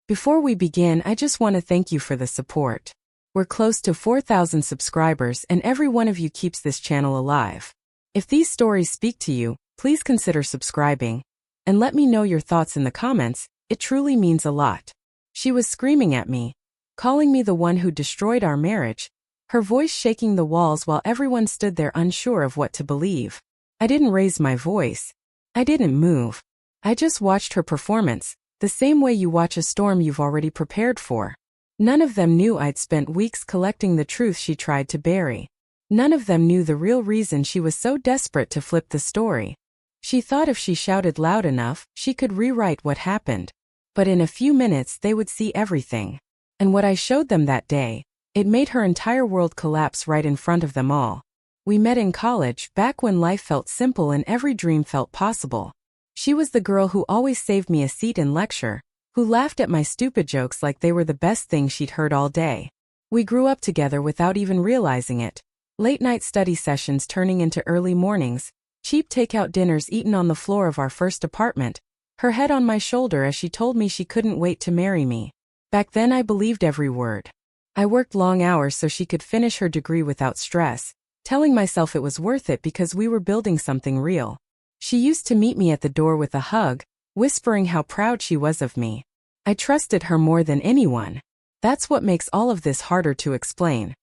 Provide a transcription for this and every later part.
Before we begin, I just want to thank you for the support. We're close to 4,000 subscribers and every one of you keeps this channel alive. If these stories speak to you, please consider subscribing. And let me know your thoughts in the comments, it truly means a lot. She was screaming at me, calling me the one who destroyed our marriage, her voice shaking the walls while everyone stood there unsure of what to believe. I didn't raise my voice. I didn't move. I just watched her performance, the same way you watch a storm you've already prepared for. None of them knew I'd spent weeks collecting the truth she tried to bury. None of them knew the real reason she was so desperate to flip the story. She thought if she shouted loud enough, she could rewrite what happened. But in a few minutes they would see everything. And what I showed them that day, it made her entire world collapse right in front of them all. We met in college, back when life felt simple and every dream felt possible. She was the girl who always saved me a seat in lecture, who laughed at my stupid jokes like they were the best thing she'd heard all day. We grew up together without even realizing it. Late-night study sessions turning into early mornings, cheap takeout dinners eaten on the floor of our first apartment, her head on my shoulder as she told me she couldn't wait to marry me. Back then I believed every word. I worked long hours so she could finish her degree without stress, telling myself it was worth it because we were building something real. She used to meet me at the door with a hug, whispering how proud she was of me. I trusted her more than anyone. That's what makes all of this harder to explain.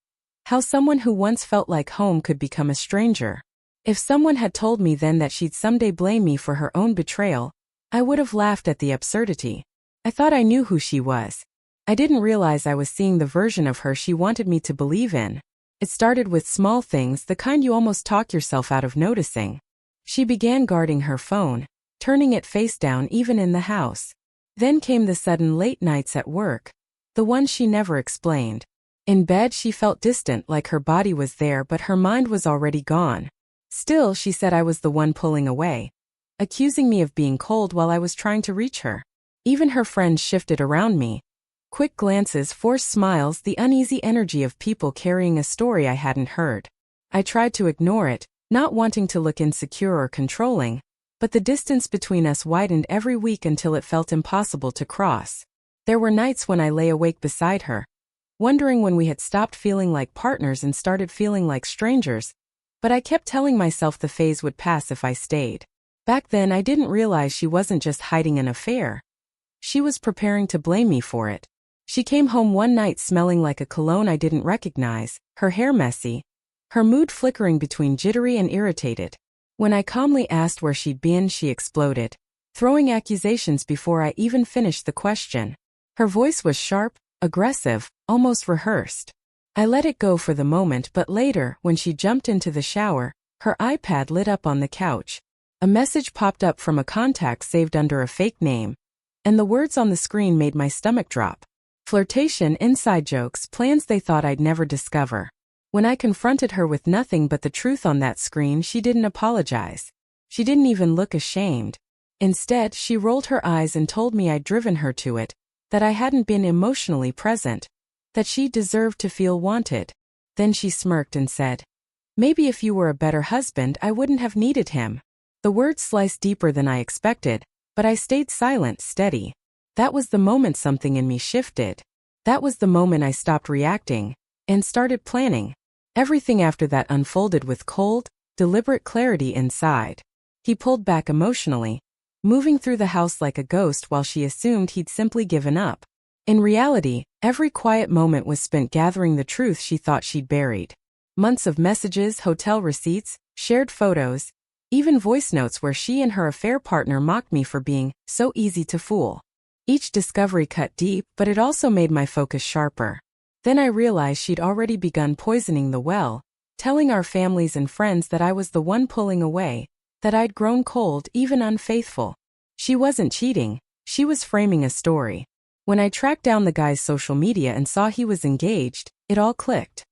How someone who once felt like home could become a stranger. If someone had told me then that she'd someday blame me for her own betrayal, I would have laughed at the absurdity. I thought I knew who she was. I didn't realize I was seeing the version of her she wanted me to believe in. It started with small things, the kind you almost talk yourself out of noticing. She began guarding her phone, turning it face down even in the house. Then came the sudden late nights at work, the ones she never explained. In bed she felt distant, like her body was there but her mind was already gone. Still, she said I was the one pulling away, accusing me of being cold while I was trying to reach her. Even her friends shifted around me. Quick glances, forced smiles, the uneasy energy of people carrying a story I hadn't heard. I tried to ignore it, not wanting to look insecure or controlling, but the distance between us widened every week until it felt impossible to cross. There were nights when I lay awake beside her, wondering when we had stopped feeling like partners and started feeling like strangers, but I kept telling myself the phase would pass if I stayed. Back then I didn't realize she wasn't just hiding an affair. She was preparing to blame me for it. She came home one night smelling like a cologne I didn't recognize, her hair messy, her mood flickering between jittery and irritated. When I calmly asked where she'd been, she exploded, throwing accusations before I even finished the question. Her voice was sharp, aggressive, almost rehearsed. I let it go for the moment, but later, when she jumped into the shower, her iPad lit up on the couch. A message popped up from a contact saved under a fake name, and the words on the screen made my stomach drop. Flirtation, inside jokes, plans they thought I'd never discover. When I confronted her with nothing but the truth on that screen, she didn't apologize. She didn't even look ashamed. Instead, she rolled her eyes and told me I'd driven her to it, that I hadn't been emotionally present, that she deserved to feel wanted. Then she smirked and said, "Maybe if you were a better husband, I wouldn't have needed him." The words sliced deeper than I expected, but I stayed silent, steady. That was the moment something in me shifted. That was the moment I stopped reacting and started planning. Everything after that unfolded with cold, deliberate clarity inside. He pulled back emotionally, moving through the house like a ghost while she assumed he'd simply given up. In reality, every quiet moment was spent gathering the truth she thought she'd buried. Months of messages, hotel receipts, shared photos, even voice notes where she and her affair partner mocked me for being so easy to fool. Each discovery cut deep, but it also made my focus sharper. Then I realized she'd already begun poisoning the well, telling our families and friends that I was the one pulling away, that I'd grown cold, even unfaithful. She wasn't cheating, she was framing a story. When I tracked down the guy's social media and saw he was engaged, it all clicked.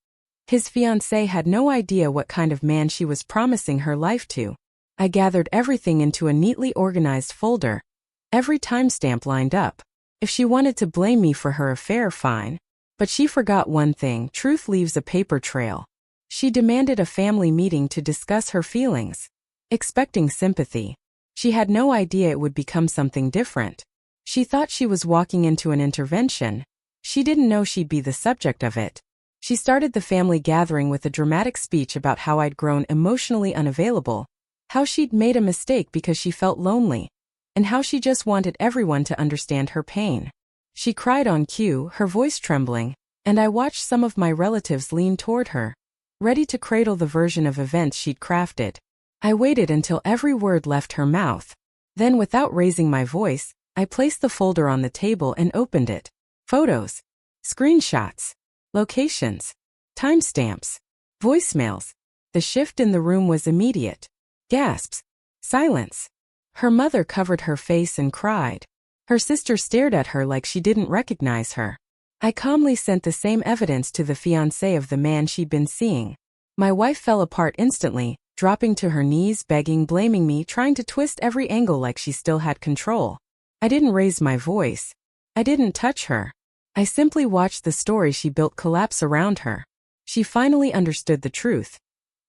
His fiancée had no idea what kind of man she was promising her life to. I gathered everything into a neatly organized folder, every timestamp lined up. If she wanted to blame me for her affair, fine. But she forgot one thing: truth leaves a paper trail. She demanded a family meeting to discuss her feelings, expecting sympathy. She had no idea it would become something different. She thought she was walking into an intervention. She didn't know she'd be the subject of it. She started the family gathering with a dramatic speech about how I'd grown emotionally unavailable, how she'd made a mistake because she felt lonely, and how she just wanted everyone to understand her pain. She cried on cue, her voice trembling, and I watched some of my relatives lean toward her, ready to cradle the version of events she'd crafted. I waited until every word left her mouth. Then, without raising my voice, I placed the folder on the table and opened it. Photos, screenshots, locations, timestamps, voicemails. The shift in the room was immediate. Gasps, silence. Her mother covered her face and cried. Her sister stared at her like she didn't recognize her. I calmly sent the same evidence to the fiancé of the man she'd been seeing. My wife fell apart instantly, dropping to her knees, begging, blaming me, trying to twist every angle like she still had control. I didn't raise my voice. I didn't touch her. I simply watched the story she built collapse around her. She finally understood the truth.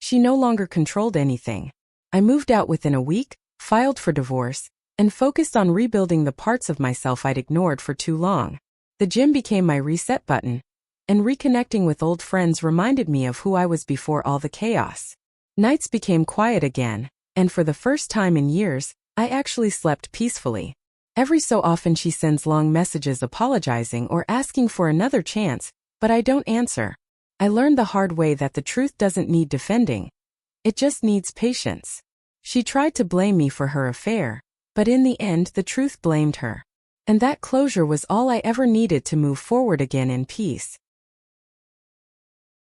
She no longer controlled anything. I moved out within a week, filed for divorce, and focused on rebuilding the parts of myself I'd ignored for too long. The gym became my reset button, and reconnecting with old friends reminded me of who I was before all the chaos. Nights became quiet again, and for the first time in years, I actually slept peacefully. Every so often she sends long messages apologizing or asking for another chance, but I don't answer. I learned the hard way that the truth doesn't need defending. It just needs patience. She tried to blame me for her affair, but in the end the truth blamed her. And that closure was all I ever needed to move forward again in peace.